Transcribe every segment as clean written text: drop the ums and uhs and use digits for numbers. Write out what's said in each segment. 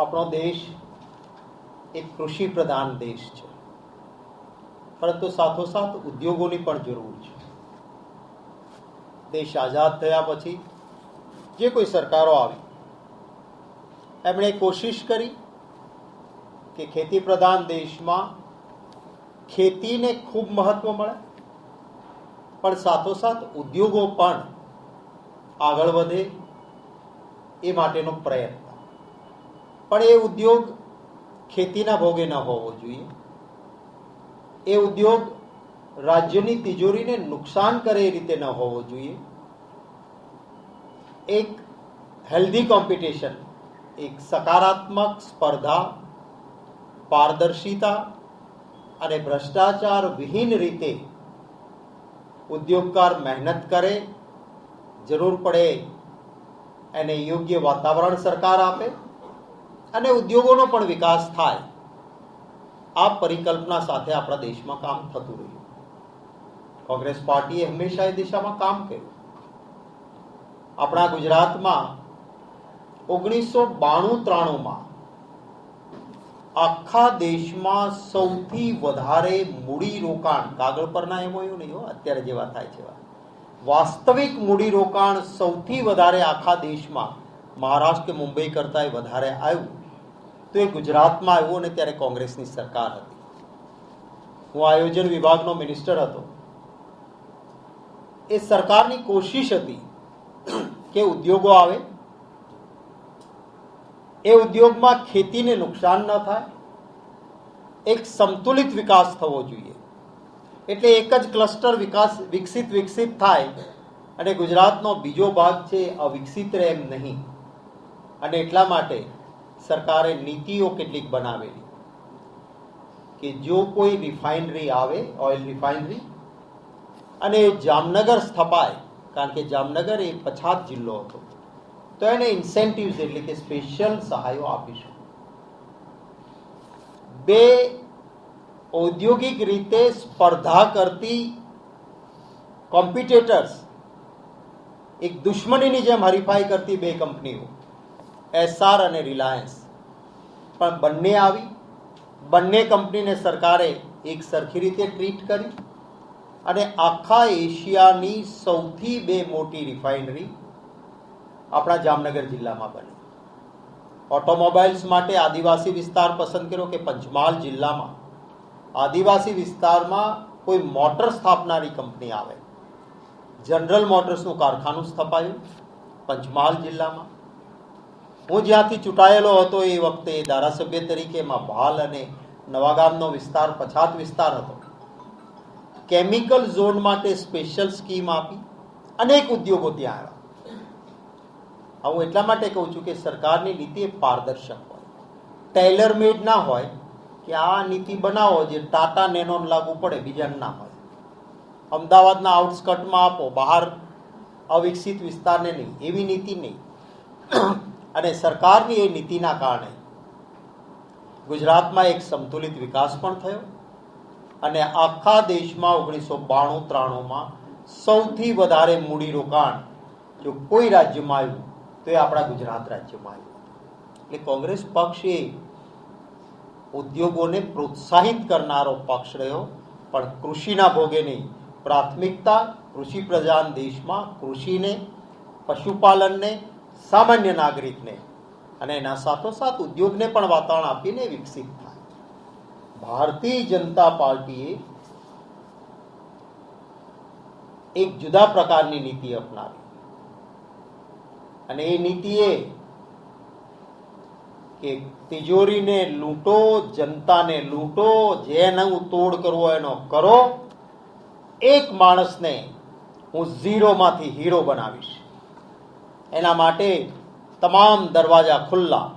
આપણો દેશ એક કૃષિ પ્રધાન દેશ છે, પરંતુ સાથોસાથ ઉદ્યોગોની પણ જરૂર છે. દેશ આઝાદ થયા પછી જે કોઈ સરકારો આવી એમણે કોશિશ કરી કે ખેતી પ્રધાન દેશમાં ખેતીને ખૂબ મહત્વ મળે, પણ સાથોસાથ ઉદ્યોગો પણ આગળ વધે એ માટેનો પ્રયત્ન. પણ એ ઉદ્યોગ ખેતીના ભોગે ન હોવો જોઈએ. એ ઉદ્યોગ રાજ્યની તિજોરીને નુકસાન કરે એ રીતે ન હોવો જોઈએ. એક હેલ્ધી કોમ્પિટિશન, એક સકારાત્મક સ્પર્ધા, પારદર્શિતા અને ભ્રષ્ટાચાર વિહીન રીતે ઉદ્યોગકાર મહેનત કરે, જરૂર પડે એને યોગ્ય વાતાવરણ સરકાર આપે અને ઉદ્યોગોનો પણ વિકાસ થાય. આ પરિકલ્પના સાથે આપણા દેશમાં કામ થતું રહ્યું. કોંગ્રેસ પાર્ટીએ હંમેશા એ દિશામાં કામ કર્યું. આપણા ગુજરાતમાં 1992-93માં આખા દેશમાં સૌથી વધારે મૂડી રોકાણ, કાગળ પરના એમઓયુ નહીં હો, અત્યારે જેવા થાય છે, વાસ્તવિક મૂડી રોકાણ સૌથી વધારે આખા દેશમાં મહારાષ્ટ્ર કે મુંબઈ કરતાં વધારે આવ્યું તો એ ગુજરાતમાં આવ્યું, અને ત્યારે કોંગ્રેસની સરકાર હતી. હું આયોજન વિભાગનો મિનિસ્ટર હતો. એ સરકારની કોશિશ હતી કે ઉદ્યોગો આવે, એ ઉદ્યોગમાં ખેતીને નુકસાન ન થાય, એક સંતુલિત વિકાસ થવો જોઈએ. એટલે એક જ ક્લસ્ટર વિકસિત થાય અને ગુજરાતનો બીજો ભાગ છે અવિકસિત રહે એમ નહીં. અને એટલા માટે સરકારે નીતિઓ કેટલીક બનાવેલી કે જો કોઈ રિફાઇનરી આવે, ઓઇલ રિફાઇનરી, અને જામનગર સ્થપાય, કારણ કે જામનગર એ પછાત જિલ્લો હતો, તો એને ઇન્સેન્ટિવ્સ એટલે કે સ્પેશિયલ સહાયો આપીશું. બે ઔદ્યોગિક રીતે સ્પર્ધા કરતી કોમ્પિટેટર્સ, એક દુશ્મનીની જેમ હરીફાઈ કરતી બે કંપનીઓ, એસઆર અને રિલાયન્સ, પણ બંને આવી. બંને કંપનીને સરકારે એક સરખી રીતે ટ્રીટ કરી અને આખા એશિયાની સૌથી બે મોટી રિફાઇનરી આપણા જામનગર જિલ્લામાં બની. ઓટોમોબાઈલ્સ માટે આદિવાસી વિસ્તાર પસંદ કર્યો કે પંચમહાલ જિલ્લામાં આદિવાસી વિસ્તારમાં કોઈ મોટર સ્થાપનારી કંપની આવે. જનરલ મોટર્સનું કારખાનું સ્થપાયું પંચમહાલ જિલ્લામાં. હું જ્યાંથી ચૂંટાયેલો હતો એ વખતે ધારાસભ્ય તરીકે એમાં ભાલ અને નવાગામનો વિસ્તાર પછાત વિસ્તાર હતો. કેમિકલ ઝોન માટે સ્પેશિયલ સ્કીમ આપી, અનેક ઉદ્યોગો ત્યાં આવ્યા. હું એટલા માટે કહું છું કે સરકારની નીતિ એ પારદર્શક હોય, ટેલર મેડ ના હોય કે આ નીતિ બનાવો જે ટાટા નેનોન લાગુ પડે, બીજાને ના હોય. અમદાવાદના આઉટસ્કર્ટમાં આપો, બહાર અવિકસિત વિસ્તારને નહીં, એવી નીતિ નહીં. અને સરકારની એ નીતિના કારણે ગુજરાતમાં એક સંતુલિત વિકાસ પણ થયો અને આખા દેશમાં 1992-93માં સૌથી વધારે મૂડીરોકાણ જો કોઈ રાજ્યમાં આવ્યું તો એ આપણા ગુજરાત રાજ્યમાં આવ્યું. એટલે કોંગ્રેસ પક્ષ એ ઉદ્યોગોને પ્રોત્સાહિત કરનારો પક્ષ રહ્યો, પણ કૃષિના ભોગે નહીં. પ્રાથમિકતા કૃષિ પ્રધાન દેશમાં કૃષિને, પશુપાલનને, સામાન્ય નાગરિકને અને એના સાથોસાથ ઉદ્યોગને પણ વાતાવરણ આપીને વિકસિત થાય. ભારતીય જનતા પાર્ટીએ એક જુદા પ્રકારની નીતિ અપનાવી અને એ નીતિએ કે તિજોરીને લૂંટો, જનતાને લૂંટો, જેનો તોડ કરવો એનો કરો, એક માણસને હું ઝીરોમાંથી હીરો બનાવીશ. એના માટે તમામ દરવાજા ખુલ્લા,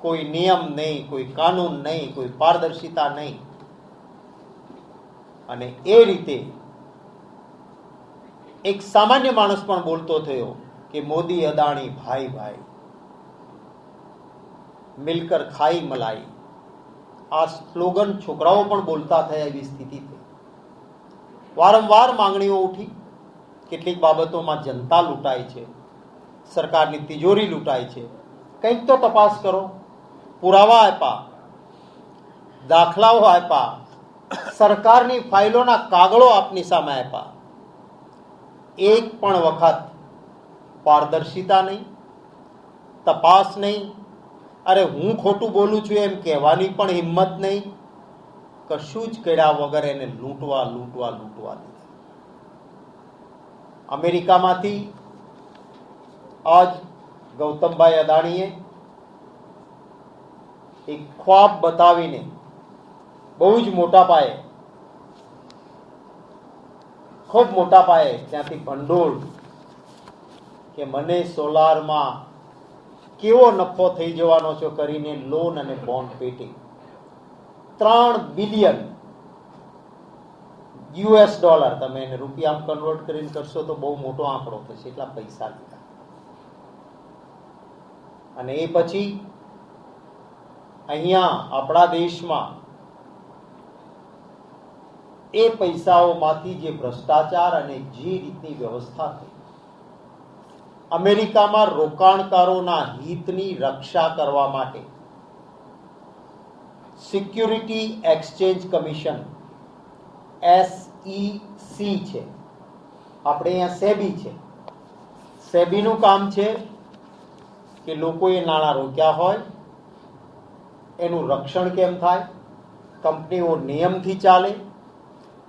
કોઈ નિયમ નહીં, કોઈ કાનૂન નહીં, કોઈ પારદર્શિતા નહીં. અને એ રીતે એક સામાન્ય માણસ પણ બોલતો થયો કે મોદી અદાણી ભાઈ ભાઈ, મિલકર ખાઈ મલાઈ. આ સ્લોગન છોકરાઓ પણ બોલતા થયા એવી સ્થિતિ થઈ. વારંવાર માંગણીઓ ઉઠી. કેટલીક બાબતોમાં જનતા લૂંટાય છે, સરકારની તિજોરી લૂંટાય છે, કંઈક તો તપાસ કરો. પુરાવા આપ્યા, દાખલાઓ આપ્યા, સરકારની ફાઇલોના કાગળો આપની સામે આપ્યા. એક પણ વખત પારદર્શિતા નહીં, તપાસ નહીં, અરે હું ખોટું બોલું છું એમ કહેવાની પણ હિંમત નહીં. કશું જ કર્યા વગર એને લૂંટવા દીધા. અમેરિકામાંથી આજ ગૌતમભાઈ અદાણીએ એક ખ્વાબ બતાવીને બહુ જ ખૂબ મોટા પાયે ત્યાંથી ભંડોળ કે મને સોલારમાં કેવો નફો થઈ જવાનો છે કરીને લોન અને બોન્ડ પેટી $3 બિલિયન, તમે એને રૂપિયામાં કન્વર્ટ કરીને કરશો તો બહુ મોટો આંકડો થશે, એટલા પૈસા લીધા. અને એ પછી અહીંયા આપણા દેશમાં એ પૈસાઓમાંથી જે ભ્રષ્ટાચાર અને જે રીતની વ્યવસ્થા થઈ, અમેરિકામાં રોકાણકારોના હિતની રક્ષા કરવા માટે સિક્યુરિટી એક્સચેન્જ કમિશન SEC છે, આપણે અહીંયા સેબી છે. સેબીનું કામ છે કે લોકોએ નાણાં રોક્યા હોય એનું રક્ષણ કેમ થાય, કંપનીઓ નિયમથી ચાલે,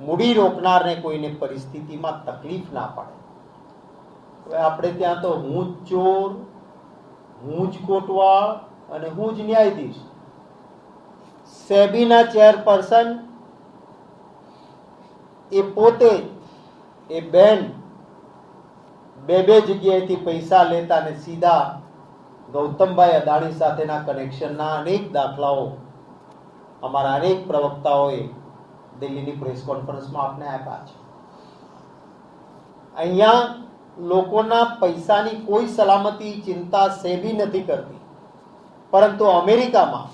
મૂડી રોકનારને કોઈને પરિસ્થિતિમાં તકલીફ ના પડે. હવે આપણે ત્યાં તો હું જ ચોર, હું જ કોટવાળ અને હું જ ન્યાયાધીશ. સેબીના ચેરપર્સન એ પોતે એ બેન બે જગ્યાએથી પૈસા લેતા અને સીધા ગૌતમભાઈ અદાણી સાથેના કનેક્શનના અનેક દાખલાઓ અમારા અનેક પ્રવક્તાઓએ દિલ્હીની પ્રેસ કોન્ફરન્સમાં આપને આપ્યા છે. અહીંયા લોકોના પૈસાની કોઈ સલામતી ચિંતા સેબી નથી કરતી, પરંતુ અમેરિકામાં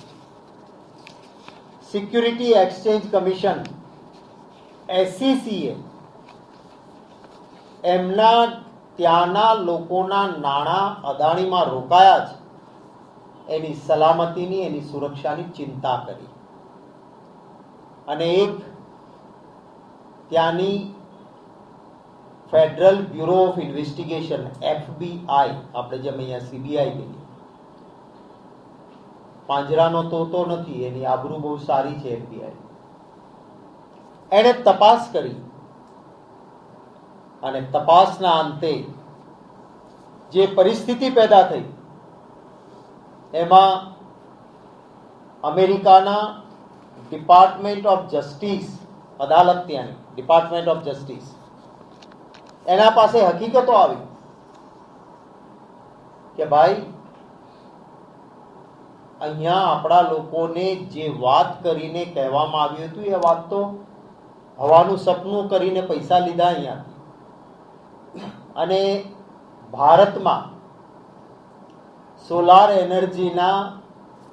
સિક્યુરિટી એક્સચેન્જ કમિશન SEC એમના ત્યાંના લોકોના નાણાં અદાણીમાં રોકાયા છે એની સલામતીની, એની સુરક્ષાની ચિંતા કરી. અને એક ત્યાંની federal bureau of investigation FBI, આપણે જેમ અહીંયા CBI કહીએ, પાંજરાનો તોતો નથી, એની આબરૂ બહુ સારી છે FBI, એણે તપાસ કરી અને તપાસના અંતે જે પરિસ્થિતિ પેદા થઈ એમાં અમેરિકાના ડિપાર્ટમેન્ટ ઓફ જસ્ટિસ, અદાલત ત્યાંની ડિપાર્ટમેન્ટ ઓફ જસ્ટિસ, એના પાસે હકીકતો આવી કે ભાઈ અહીંયા આપણા લોકોને જે વાત કરીને કહેવામાં આવ્યું હતું એ વાત તો હવાનું સપનું કરીને પૈસા લીધા અહીંયા. અને ભારતમાં સોલાર એનર્જીના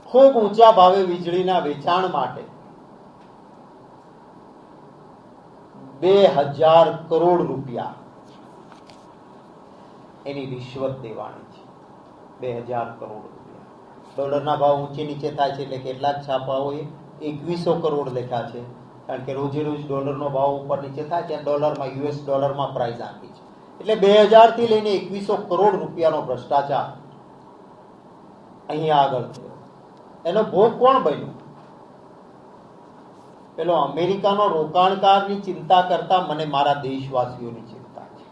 ખૂબ ઊંચા ભાવે વીજળીના વેચાણ માટે 2000 કરોડ રૂપિયા એની રિશ્વત દેવાની છે. 2000 કરોડ રૂપિયા. ડોલરના ભાવ ઊંચે નીચે થાય છે એટલે કેટલાક છાપાઓએ 2100 કરોડ લખ્યા છે, કારણ કે રોજે રોજ ડોલરનો ભાવ ઉપર નીચે થાય ત્યાં ડોલરમાં, US ડોલરમાં પ્રાઇસ આપી છે. એટલે 2000 થી લઈને 2100 કરોડ રૂપિયાનો ભ્રષ્ટાચાર અહીંયા આગળ થયો. એનો ભોગ કોણ બન્યું? પેલો અમેરિકાનો રોકાણકારની ચિંતા કરતા મને મારા દેશવાસીઓની ચિંતા છે.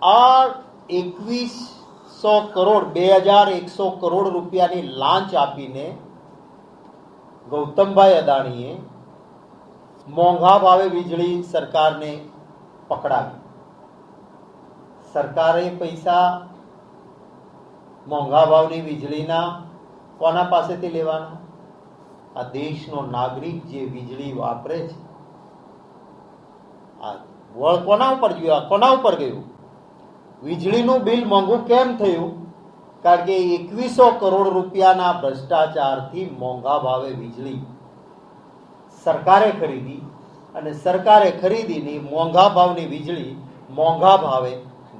આ 2100 કરોડ 2100 કરોડ રૂપિયાની લાંચ આપીને ગૌતમભાઈ અદાણીએ મોંઘા ભાવે વીજળી સરકારને પકડાવી. સરકારે પૈસા મોંઘા ભાવની વીજળીના કોના પાસેથી લેવાના? આ દેશનો નાગરિક જે વીજળી વાપરે છે. આ વળ કોના ઉપર ગયું? કોના ઉપર ગયું? વીજળીનું બિલ મોંઘું કેમ થયું? કારણ કે 2100 કરોડ રૂપિયાના ભ્રષ્ટાચારથી મોંઘા ભાવે વીજળી સરકારે ખરીદી અને સરકારે ખરીદીને મોંઘા ભાવની વીજળી મોંઘા ભાવે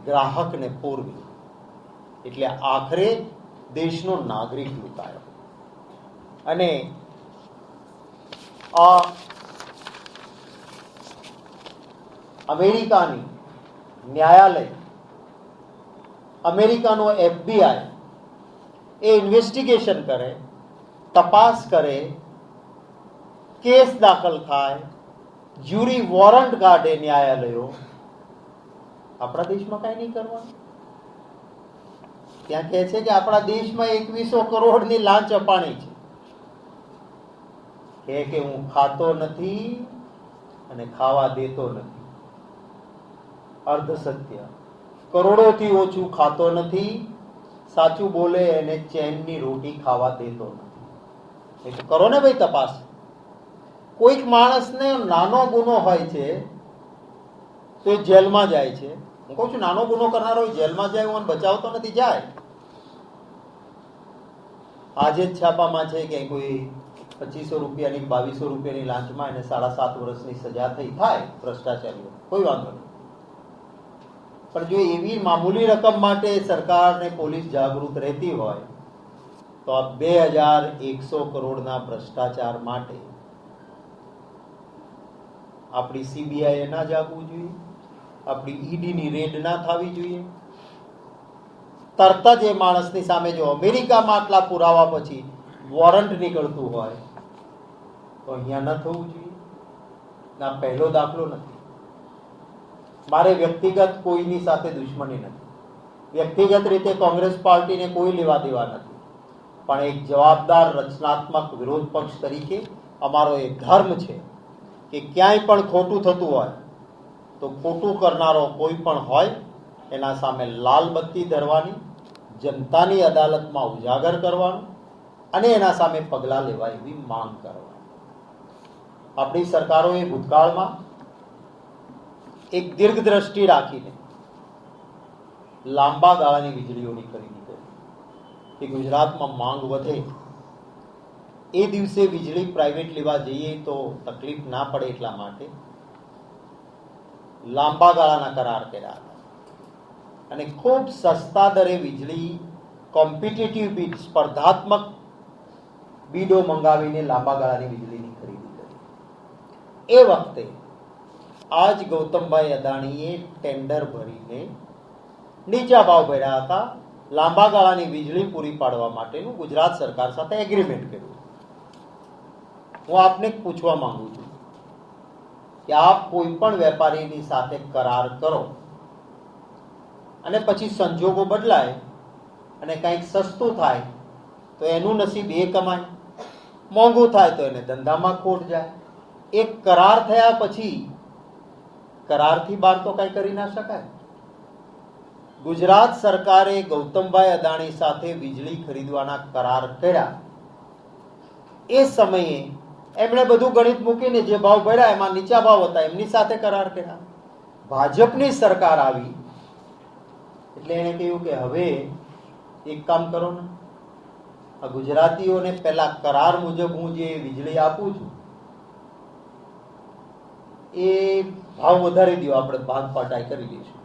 ગ્રાહકને પૂરવી. એટલે આખરે દેશનો નાગરિક લૂંટાયો. અને આ અમેરિકાની ન્યાયાલય, અમેરિકાનો FBI એ ઇન્વેસ્ટિગેશન કરે, તપાસ કરે, કેસ દાખલ થાય, જ્યુરી વોરંટ કાઢે ન્યાયાલયો. આપણા દેશમાં કાંઈ નહીં કરવાનું. ત્યાં કહે છે કે આપણા દેશમાં 2100 કરોડની લાંચ અપાણી છે. કે હું ખાતો નથી અને ખાવા દેતો નથી. અર્ધ સત્ય. કરોડોથી ઓછું ખાતો નથી, સાચું બોલે એને ચેનની રોટી ખાવા દેતો નથી. એટલે કરો ને ભાઈ તપાસ. કોઈક માણસને નાનો ગુનો હોય છે તો એ જેલમાં જાય છે. હું કહું છું નાનો ગુનો કરનારો જેલમાં જાય, હું બચાવતો નથી, જાય. આજે જ છાપામાં છે કે કોઈ 2500 રૂપિયાની 2200 રૂપિયાની લાંચમાં એને 7.5 વર્ષની સજા થઈ, થાય ભ્રષ્ટાચારીઓ, કોઈ વાંધો નહીં. પણ જો એવી મામૂલી રકમ માટે સરકાર ને પોલીસ જાગૃત રહેતી હોય તો આ 2100 કરોડના ભ્રષ્ટાચાર માટે આપણી CBI એ ના જાગવું જોઈએ, આપણી EDની રેડ ના થવી જોઈએ. તરત જ એ માણસની સામે જો અમેરિકામાં આટલા પુરાવા પછી વોરંટ નીકળતું હોય તો અહીંયા ન થવું જોઈએ. ના, પહેલો દાખલો નથી. મારે વ્યક્તિગત કોઈની સાથે દુશ્મની નથી, વ્યક્તિગત રીતે કોંગ્રેસ પાર્ટીને કોઈ લેવા દેવા નથી, પણ એક જવાબદાર રચનાત્મક વિરોધ પક્ષ તરીકે અમારો એ ધર્મ છે કે ક્યાંય પણ ખોટું થતું હોય તો ખોટું કરનારો કોઈ પણ હોય એના સામે લાલ બત્તી ધરવાની, જનતાની અદાલતમાં ઉજાગર કરવાનું અને એના સામે પગલાં લેવા એવી માંગ કરવાની. આપણી સરકારોએ ભૂતકાળમાં એક દીર્ઘદ્રષ્ટિ રાખીને લાંબા ગાળાની વીજળીઓની ખરીદી કરી કે ગુજરાતમાં માંગ વધે, એ દિવસે વીજળી પ્રાઇવેટ લેવા જઈએ તો તકલીફ ના પડે એટલા માટે લાંબા ગાળાના કરાર કર્યા હતા અને ખૂબ સસ્તા દરે વીજળી કોમ્પિટિટિવ બીડ, સ્પર્ધાત્મક બીડો મંગાવીને લાંબા ગાળાની વીજળીની ખરીદી કરી. એ વખતે આજ ગૌતમભાઈ અદાણીએ ટેન્ડર ભરીને નીચા ભાવ ભર્યા હતા, લાંબા ગાળાની વીજળી પૂરી પાડવા માટેનું ગુજરાત સરકાર સાથે એગ્રીમેન્ટ કર્યું. હું આપને પૂછવા માંગુ છું કે આપ કોઈ પણ વેપારીની સાથે કરાર કરો અને પછી સંજોગો બદલાય અને કંઈક સસ્તું થાય તો એનું નસીબ એ કમાય, મોંઘું થાય તો એને ધંધામાં ખોટ જાય. એક કરાર થયા પછી કરારથી બહાર તો કંઈ કરી ના શકાય. ગુજરાત સરકારે ગૌતમભાઈ અદાણી સાથે વીજળી ખરીદવાના કરાર કર્યા. એ સમયે એમણે બધું ગણિત મૂકીને જે ભાવ ભર્યા એમાં નીચા ભાવ હતા એમની સાથે કરાર કર્યા. ભાજપની સરકાર આવી એટલે એણે કહ્યું કે હવે એક કામ કરો ને, આ ગુજરાતીઓને પહેલા કરાર મુજબ હું જે વીજળી આપું છું એ ભાવ વધારી દો, આપણે ભાગ પાટાઈ કરી દઈશું.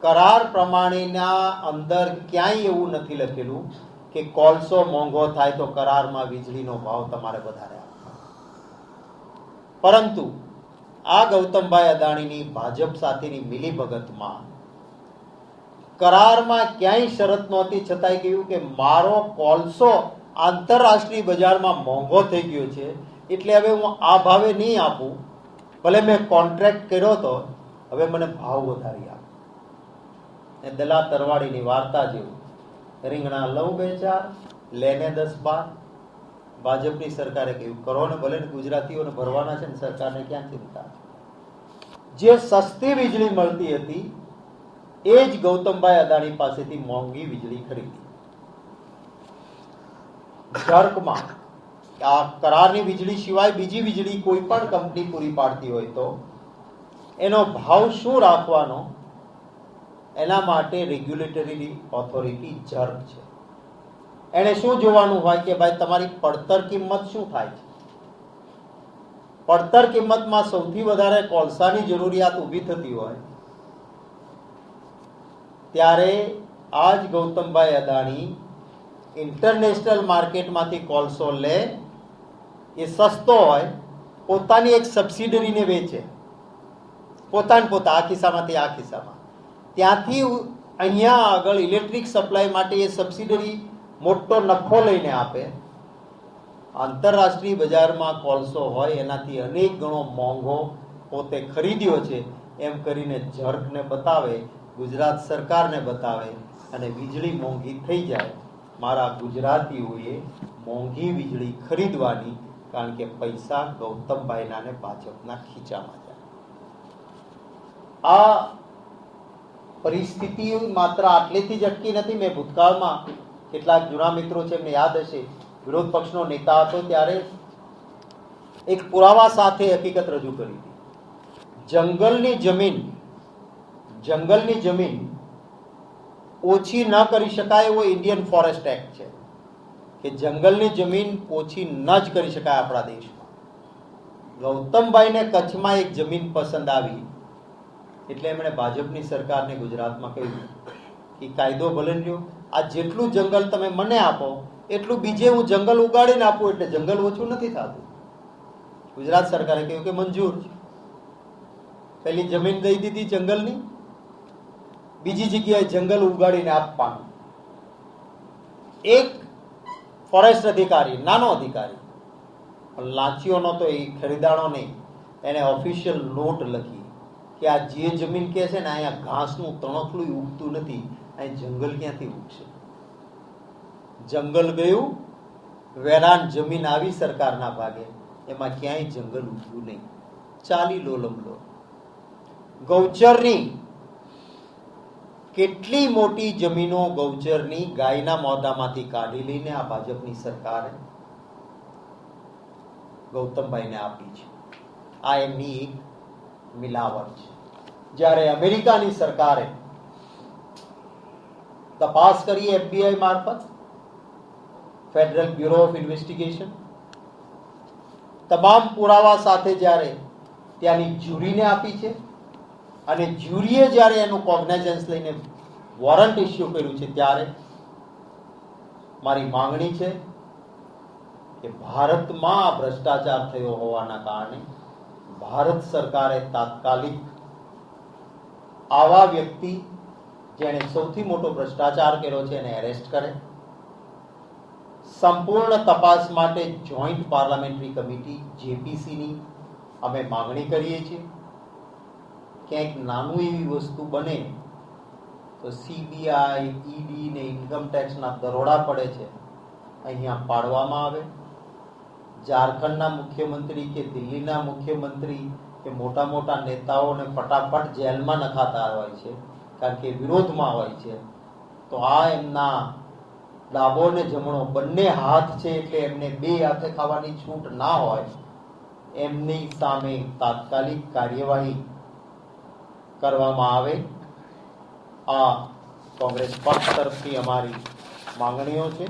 કરાર પ્રમાણેના અંદર ક્યાંય એવું નથી લખેલું કે કોલસો મોંઘો થાય તો કરારમાં વીજળીનો ભાવ તમારે વધારે આપવાનો. પરંતુ આ ગૌતમભાઈ અદાણીની ભાજપ સાથેની મિલીભગતમાં કરારમાં ક્યાંય શરત નહોતી, છતાંય કહ્યું કે મારો કોલસો આંતરરાષ્ટ્રીય બજારમાં મોંઘો થઈ ગયો છે એટલે હવે હું આ ભાવે નહીં આપું, ભલે મેં કોન્ટ્રાક્ટ કર્યો તો, હવે મને ભાવ વધારી આપો. એ દલા તરવાડીની વાર્તા જેવું, રીંગણા લઉં 2-4, લેને 10-12. ભાજપની સરકારે કહ્યું કરો ને, ભલે ને ગુજરાતીઓને ભરવાના છે ને, સરકારને ક્યાં ચિંતા. જે સસ્તી વીજળી મળતી હતી એ જ ગૌતમભાઈ અદાણી પાસેથી મોંઘી વીજળી ખરીદી. જર્કમાં આ કરારની વીજળી સિવાય બીજી વીજળી કોઈ પણ કંપની પૂરી પાડતી હોય તો એનો ભાવ શું રાખવાનો, એના માટે રેગ્યુલેટરી ઓથોરિટી જર્ક છે. એને શું જોવાનું હોય કે ભાઈ તમારી પડતર કિંમત શું થાય છે. પડતર કિંમતમાં સૌથી વધારે કોલસાની જરૂરિયાત ઊભી થતી હોય ત્યારે આજ ગૌતમભાઈ અદાણી ઇન્ટરનેશનલ માર્કેટમાંથી કોલસો લે, એ સસ્તો હોય, પોતાની એક સબસિડરીને વેચે, પોતા આ ખિસ્સામાંથી આ ખિસ્સામાં, ત્યાંથી અહીંયા આગળ ઇલેક્ટ્રિક સપ્લાય માટે એ સબસિડરી મોટો નફો લઈને આપે. આંતરરાષ્ટ્રીય બજારમાં કોલસો હોય એનાથી અનેક ગણો મોંઘો પોતે ખરીદ્યો છે એમ કરીને ઝર્કને બતાવે, ગુજરાત સરકારને બતાવે અને વીજળી મોંઘી થઈ જાય. મારા ગુજરાતીઓએ મોંઘી વીજળી ખરીદવાની, કારણ કે પૈસા ગૌતમભાઈના ને ભાજપના ખીચામાં જાય. આ પરિસ્થિતિ માત્ર આટલેથી જ અટકી નથી. મેં ભૂતકાળમાં કેટલાક જૂના મિત્રો છે, એમને યાદ હશે, વિરોધ પક્ષનો નેતા હતો ત્યારે એક પુરાવા સાથે હકીકત રજૂ કરી હતી. જંગલની જમીન ઓછી ન કરી શકાય એવો ઇન્ડિયન ફોરેસ્ટ એક્ટ છે કે જંગલની જમીન ઓછી ન જ કરી શકાય આપણા દેશમાં. ગૌતમભાઈને કચ્છમાં એક જમીન પસંદ આવી એટલે એમણે ભાજપની સરકારને ગુજરાતમાં કહ્યું કે કાયદો ભલે લ્યો, આ જેટલું જંગલ તમે મને આપો એટલું બીજે હું જંગલ ઉગાડીને આપું, એટલે જંગલ ઓછું નથી થતું. ગુજરાત સરકારે કહ્યું કે મંજૂર છે. પેલી જમીન દઈ દીધી જંગલની, બીજી જગ્યાએ જંગલ ઉગાડીને આપવાનું. એક ફોરેસ્ટ અધિકારી, નાનો અધિકારી, પણ લાંચીઓ નહોતો, એ ખરીદાણો નહીં, એને ઓફિશિયલ નોટ લખી કે આ જે જમીન કહે છે ને અહીંયા ઘાસનું તણખલું ઉગતું નથી, અહીં જંગલ ક્યાંથી ઉગશે. જંગલ ગયું, વેરાન જમીન આવી સરકારના ભાગે, એમાં ક્યાંય જંગલ ઉગ્યું નહીં. ચાલી લો લમલો. ગૌચરની કેટલી મોટી જમીનો ગૌચરની ગાયના મોઢામાંથી કાઢી લઈને આ ભાજપની સરકારે ગૌતમભાઈને આપી છે. આ એમની એક મિલાવટ છે. જ્યારે અમેરિકાની સરકારે તપાસ કરી FBI મારફત, ફેડરલ બ્યુરો ઓફ ઇન્વેસ્ટિગેશન, તમામ પુરાવા સાથે જ્યારે ત્યાંની જ્યુરીને આપી છે અને જ્યુરીએ જ્યારે એનું કોગ્નાઇઝન્સ લઈને વોરંટ ઇસ્યુ કર્યું છે, ત્યારે મારી માંગણી છે કે ભારતમાં આ ભ્રષ્ટાચાર થયો હોવાના કારણે ભારત સરકારે તાત્કાલિક આવા વ્યક્તિ જેણે સૌથી મોટો ભ્રષ્ટાચાર કર્યો છે એને એરેસ્ટ કરે. સંપૂર્ણ તપાસ માટે જોઈન્ટ પાર્લામેન્ટરી કમિટી JPCની અમે માંગણી કરીએ છીએ. ક્યાંક નાનું એવી વસ્તુ બને તો CBI, ED ને ઇન્કમ ટેક્સના દરોડા પડે છે, અહીંયા પાડવામાં આવે. ઝારખંડના મુખ્યમંત્રી કે દિલ્હીના મુખ્યમંત્રી કે મોટા મોટા નેતાઓને ફટાફટ જેલમાં નખાતા હોય છે, કારણ કે વિરોધમાં હોય છે. તો આ એમના ડાબો ને જમણો બંને હાથ છે, એટલે એમને બે હાથે ખાવાની છૂટ ના હોય. એમની સામે તાત્કાલિક કાર્યવાહી કરવામાં આવે. આ કોંગ્રેસ પક્ષ તરફથી અમારી માંગણીઓ છે.